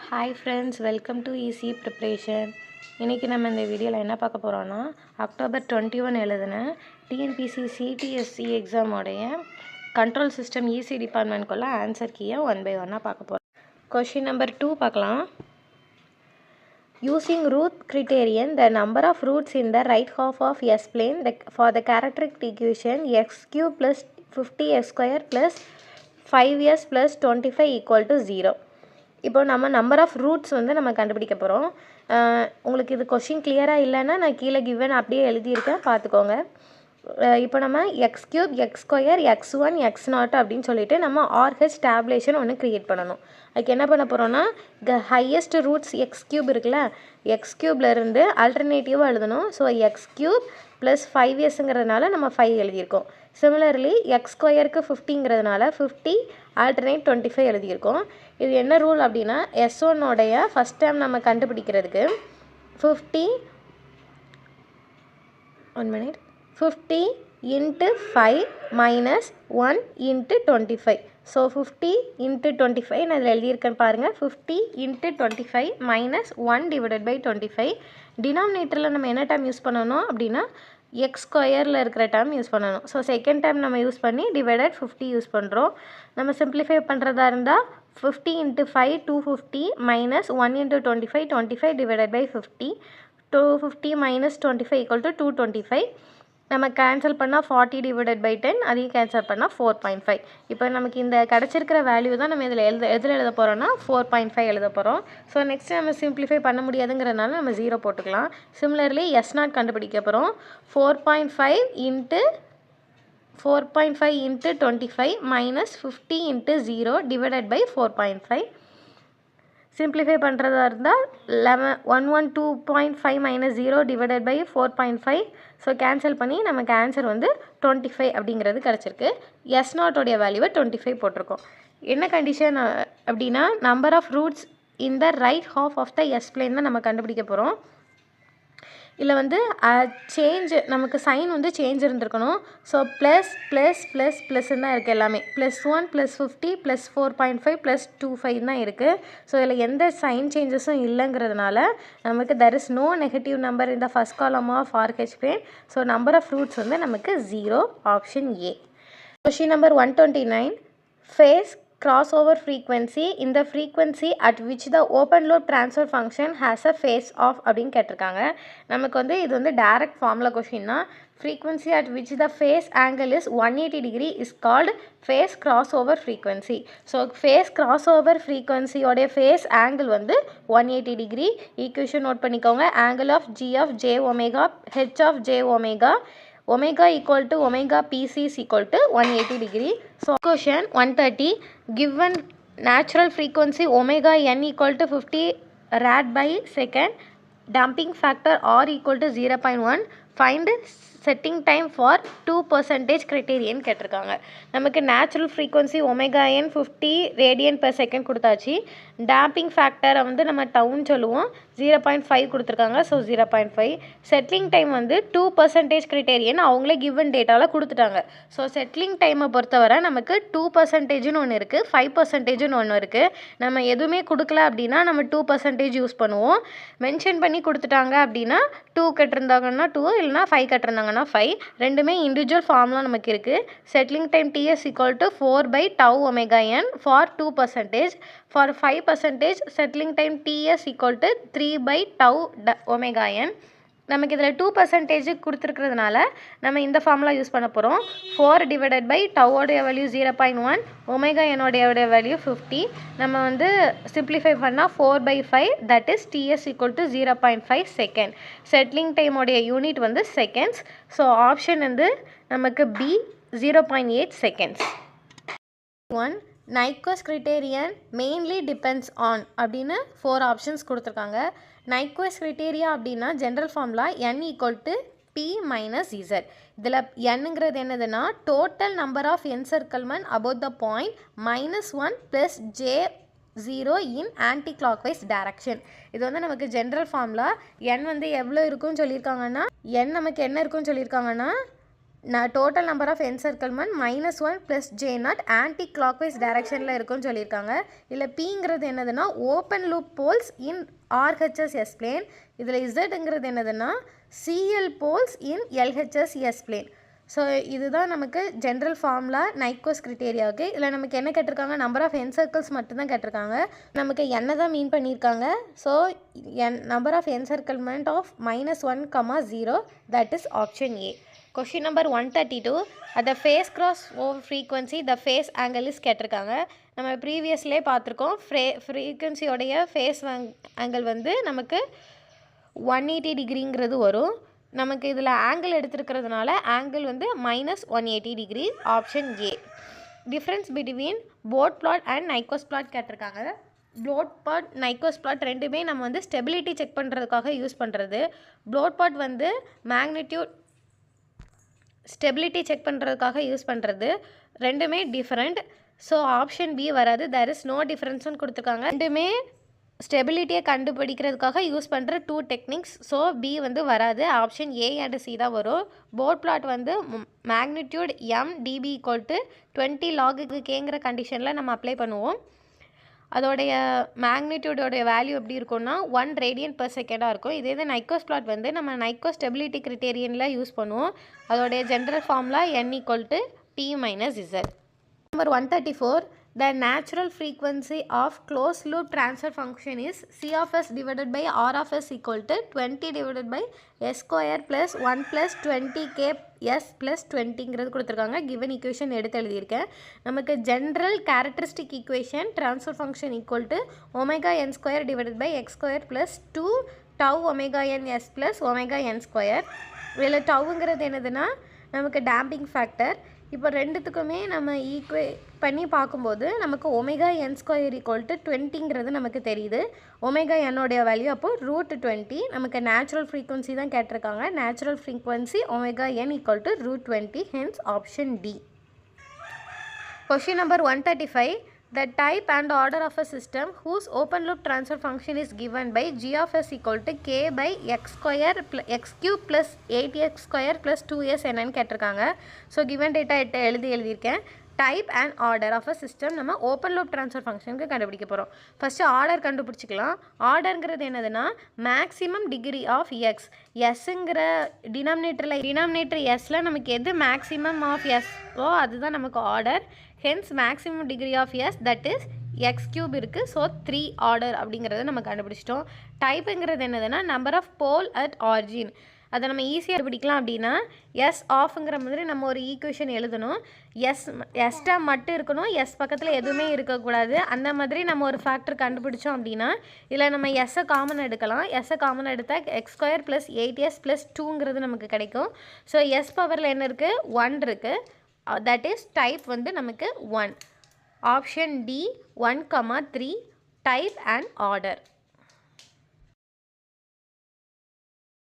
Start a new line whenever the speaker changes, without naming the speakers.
Hi friends, welcome to easy preparation. இன்றைக்கி நம்ம இந்த வீடியோவில் என்ன பார்க்க போகிறோன்னா, October 21 எழுதின டிஎன்பிசி சிடிஎஸ்சி எக்ஸாமோடைய கண்ட்ரோல் சிஸ்டம் ஈஸி டிபார்ட்மெண்ட்குள்ளே ஆன்சர் கீயை 1 by 1 பார்க்க போகிறோம். கொஷின் நம்பர் 2 பார்க்கலாம். Using root criterion, the number of roots in the right half of S plane for the characteristic equation x cube plus 50x square plus 5s plus 25 equal to 0. இப்போ நம்ம number of roots வந்து நம்ம கண்டுபிடிக்க போகிறோம். உங்களுக்கு இது question கிளியராக இல்லைன்னா நான் கீழே கிவன் அப்படியே எழுதியிருக்கேன், பார்த்துக்கோங்க. இப்போ நம்ம X cube, X square, x1 x0 அப்படின்னு சொல்லிட்டு நம்ம ஆர்ஹெச் டேப்லேஷன் ஒன்று க்ரியேட் பண்ணணும். அதுக்கு என்ன பண்ண போகிறோன்னா, ஹையஸ்ட் ரூட்ஸ் எக்ஸ் கியூப் இருக்குல்ல, எக்ஸ் கியூப்லேருந்து ஆல்டர்னேட்டிவாக எழுதணும். ஸோ எக்ஸ் கியூப் ப்ளஸ் 5sங்கிறதுனால நம்ம 5 எழுதியிருக்கோம். சிமிலர்லி எக்ஸ் ஸ்கொயருக்கு 50ங்கிறதுனால 50 ஆல்டர்னேட் 25 எழுதியிருக்கோம். இது என்ன ரூல் அப்படின்னா, S1 ஃபஸ்ட் டைம் நம்ம கண்டுபிடிக்கிறதுக்கு 50 into 5 minus 1 into 25. So 50 into 25 நான் இதில் எழுதியிருக்கேன் பாருங்கள். 50 into 25 minus 1 divided by 25. டினாமினேட்டரில் நம்ம என்ன டைம் யூஸ் பண்ணணும் அப்படின்னா, எக்ஸ் ஸ்கொயரில் இருக்கிற டைம் யூஸ் பண்ணணும். ஸோ செகண்ட் டைம் நம்ம யூஸ் பண்ணி டிவைடட் 50 யூஸ் பண்ணுறோம். நம்ம சிம்பிளிஃபை பண்ணுறதா இருந்தால் 50 into 5 250 minus 1 into 25 25 divided by 50. 250 minus 25 equal to 225. நம்ம கேன்சல் பண்ணால் 40 divided by 10, அதையும் கேன்சல் பண்ணால் 4.5. இப்போ நமக்கு இந்த கிடச்சிருக்கிற வேல்யூ தான் நம்ம இதில் எதில் எழுத போகிறோன்னா 4.5 எழுத போகிறோம். ஸோ நெக்ஸ்ட் நம்ம சிம்பிளிஃபை பண்ண முடியாதுங்கிறதுனால நம்ம 0 போட்டுக்கலாம். சிமிலர்லி S0 கண்டுபிடிக்க போகிறோம். 4.5 into 25 minus 50 into 0 divided by 4.5. Simplify பண்ணுறதா இருந்தால் 112.5 minus 0 divided by 4.5. So cancel பண்ணி நமக்கு ஆன்சர் வந்து 25 அப்படிங்கிறது கிடச்சிருக்கு. S0 வேல்யூவை 25 போட்டிருக்கோம். என்ன கண்டிஷன் அப்படின்னா, number of roots in the right half of the S plane தான் நம்ம கண்டுபிடிக்க போகிறோம். இதில் வந்து சேஞ்ச் நமக்கு சைன் வந்து சேஞ்ச் இருந்திருக்கணும். ஸோ +++++ன்னு தான் இருக்குது எல்லாமே. +1 +50 +4.5 +25 தான் இருக்குது. ஸோ இதில் எந்த சைன் சேஞ்சஸும் இல்லைங்கிறதுனால நமக்கு there is no negative number in the first column of RH plane. So number of roots வந்து நமக்கு 0, option A. Question number 129. Phase crossover frequency in the frequency at which the open loop transfer function has a phase of அப்படின்னு கேட்டிருக்காங்க. நமக்கு வந்து இது வந்து direct formula question தான். frequency at which the phase angle is 180 degree is called phase crossover frequency. So phase crossover frequency உடைய phase angle வந்து 180 degree. Equation note பண்ணிக்கோங்க. angle of G of J omega, H of J omega, omega equal to omega PC is equal to 180 degree. So question 130, given natural frequency omega n equal to 50 rad by second, damping factor R equal to 0.1, find setting time for 2% criterion கேட்டிருக்காங்க. நமக்கு natural frequency omega என் 50 radian per second கொடுத்தாச்சு. Damping ஃபேக்டரை வந்து நம்ம down சொல்லுவோம். 0.5 கொடுத்துருக்காங்க. So 0.5. Settling time வந்து 2% criterion அவங்களே given டேட்டாவில் கொடுத்துட்டாங்க. ஸோ செட்டிலிங் டைமை பொறுத்தவரை நமக்கு 2%ன்னு ஒன்று இருக்குது, 5%ன்னு ஒன்று இருக்குது. நம்ம எதுவுமே கொடுக்கல அப்படின்னா நம்ம 2% யூஸ் பண்ணுவோம். மென்ஷன் பண்ணி கொடுத்துட்டாங்க அப்படின்னா 2 கட்டிருந்தாங்கன்னா 2, இல்லைனா 5 கட்டிருந்தாங்கன்னா 5. ரெண்டுமே இண்டிவிஜுவல் ஃபார்ம்லாம் நமக்கு இருக்குது. Settling time TS equal to 4/tau omega n for 2%. For 5% settling time TS equal to 3/tau omega n. நமக்கு இதில் 2% கொடுத்துருக்கிறதுனால நம்ம இந்த ஃபார்முலா யூஸ் பண்ண போகிறோம். 4 divided by tau value 0.1, omega என்னோடைய வேல்யூ 50. நம்ம வந்து சிம்பிளிஃபை பண்ணால் 4/5, that is TS equal to 0.5 second. Settling டைமோடைய யூனிட் வந்து செகண்ட்ஸ். ஸோ ஆப்ஷன் வந்து நமக்கு B 0.8 seconds. 1. Nyquist criterion mainly depends on அப்படின்னு 4 ஆப்ஷன்ஸ் கொடுத்துருக்காங்க. Nyquist criteria அப்படின்னா general formula n equal to P minus Z. இதில் nங்கிறது என்னதுன்னா total number of encirclement about the point -1 + J0 in anti clockwise direction. இது வந்து நமக்கு ஜென்ரல் ஃபார்முலா. n வந்து எவ்வளோ இருக்குன்னு சொல்லியிருக்காங்கன்னா, n நமக்கு என்ன இருக்குன்னு சொல்லியிருக்காங்கன்னா total number of encirclement -1 + J0 anti clockwise டைரக்ஷனில் இருக்குன்னு சொல்லியிருக்காங்க. இல்லை பிங்கிறது என்னதுன்னா open loop poles in RHS S plane. இதில் இசட்ங்கிறது என்னதுன்னா CL poles in LHS S plane. So இதுதான் நமக்கு ஜென்ரல் ஃபார்முலா நைக்கோஸ் கிரிட்டேரியாவுக்கு. இதில் நமக்கு என்ன கேட்டிருக்காங்க, நம்பர் ஆஃப் என்சர்க்கிள்ஸ் மட்டும்தான் கேட்டிருக்காங்க. நமக்கு என்ன தான் மீன் பண்ணியிருக்காங்க. So number of encirclement of -1, 0 that is option A. Question number 132. At the phase cross over frequency the phase angle is கேட்டிருக்காங்க. நம்ம ப்ரீவியஸ்லேயே பார்த்துருக்கோம். ஃப்ரீக்வன்சியோடைய ஃபேஸ் ஆங்கிள் வந்து நமக்கு 180 டிகிரிங்கிறது வரும். நமக்கு இதில் ஆங்கிள் எடுத்துருக்கிறதுனால ஆங்கிள் வந்து -180 degree, option A. Difference between Bode plot and Nyquist plot கேட்டிருக்காங்க. போட் பிளாட் நைக்கோஸ் பிளாட் ரெண்டுமே நம்ம வந்து ஸ்டெபிலிட்டி செக் பண்ணுறதுக்காக யூஸ் பண்ணுறது. போட் பிளாட் வந்து மேக்னிடியூட் ஸ்டெபிலிட்டி செக் பண்ணுறதுக்காக யூஸ் பண்ணுறது. ரெண்டுமே டிஃப்ரெண்ட். ஸோ ஆப்ஷன் B வராது. தேர் இஸ் நோ டிஃப்ரென்ஸ்னு கொடுத்துருக்காங்க. ரெண்டுமே ஸ்டெபிலிட்டியை கண்டுபிடிக்கிறதுக்காக யூஸ் பண்ணுற 2 டெக்னிக்ஸ். ஸோ B வந்து வராது. ஆப்ஷன் A அண்ட் C தான் வரும். போட் பிளாட் வந்து மேக்னிடியூட் M dB = 20 log Kங்கிற கண்டிஷனில் நம்ம அப்ளை பண்ணுவோம். அதோடைய மேக்னிடியூடோடைய வேல்யூ எப்படி இருக்கும்னா 1 radian/second இருக்கும். இதே இது நைக்கோஸ் பிளாட் வந்து நம்ம நைக்கோஸ் ஸ்டெபிலிட்டி கிரிட்டேரியனில் யூஸ் பண்ணுவோம். அதோடைய general formula N = T - Z. Number 134. The natural frequency of closed loop transfer function is C of S divided by R of S equal to 20 divided by S square plus 1 plus 20K S plus 20ங்கிறது கொடுத்துருக்காங்க. given equation எடுத்து எழுதியிருக்கேன். நமக்கு general characteristic equation transfer function equal to omega n square divided by x square plus 2 tau omega n S plus omega n square. இதில் டவுங்கிறது என்னதுன்னா நமக்கு damping factor. இப்போ ரெண்டுத்துக்குமே நம்ம ஈக்குவேட் பண்ணி பார்க்கும்போது நமக்கு ஒமேகா n ஸ்கொயர் = 20ங்கிறது நமக்கு தெரியுது. ஒமேகா என்னோடைய வேல்யூ அப்போ √20. நமக்கு நேச்சுரல் ஃப்ரீக்வன்சி தான் கேட்டிருக்காங்க. Natural frequency omega n = √20. Hence option D. Question number 135. The type and order of a system whose open loop transfer function is given by G of S = K by x cube plus 8x square plus 2s என்னன்னு கேட்டிருக்காங்க. So given data எழுதியிருக்கேன். Type and order of a system நம்ம open loop transfer ஃபங்க்ஷனுக்கு கண்டுபிடிக்க போகிறோம். First order கண்டுபிடிச்சிக்கலாம். ஆர்டருங்கிறது என்னதுன்னா மேக்ஸிமம் டிகிரி ஆஃப் எக்ஸ். எஸ்ஸுங்கிற டினாமினேட்டர் எஸ்ஸில் நமக்கு எது மேக்ஸிமம் ஆஃப் எஸ்ஸோ அதுதான் நமக்கு order. Hence maximum degree of S that is x cube இருக்குது. ஸோ 3 ஆர்டர் அப்படிங்கிறத நம்ம கண்டுபிடிச்சிட்டோம். டைப்புங்கிறது என்னதுன்னா number of pole at origin. அதை நம்ம ஈஸியாக பிடிக்கலாம். அப்படின்னா எஸ் ஆஃப்ங்கிற மாதிரி நம்ம ஒரு ஈக்குவேஷன் எழுதணும். எஸ்டா மட்டும் இருக்கணும், எஸ் பக்கத்தில் எதுவுமே இருக்கக்கூடாது. அந்த மாதிரி நம்ம ஒரு ஃபேக்டர் கண்டுபிடிச்சோம் அப்படின்னா இதில் நம்ம எஸ்ஸை காமன் எடுக்கலாம். எஸ்ஸை காமன் எடுத்தால் x² + 8s + 2ங்கிறது நமக்கு கிடைக்கும். ஸோ எஸ் பவரில் என்ன இருக்குது, 1 இருக்குது. தட் இஸ் டைப் வந்து நமக்கு 1. Option D 1, 3 type and order.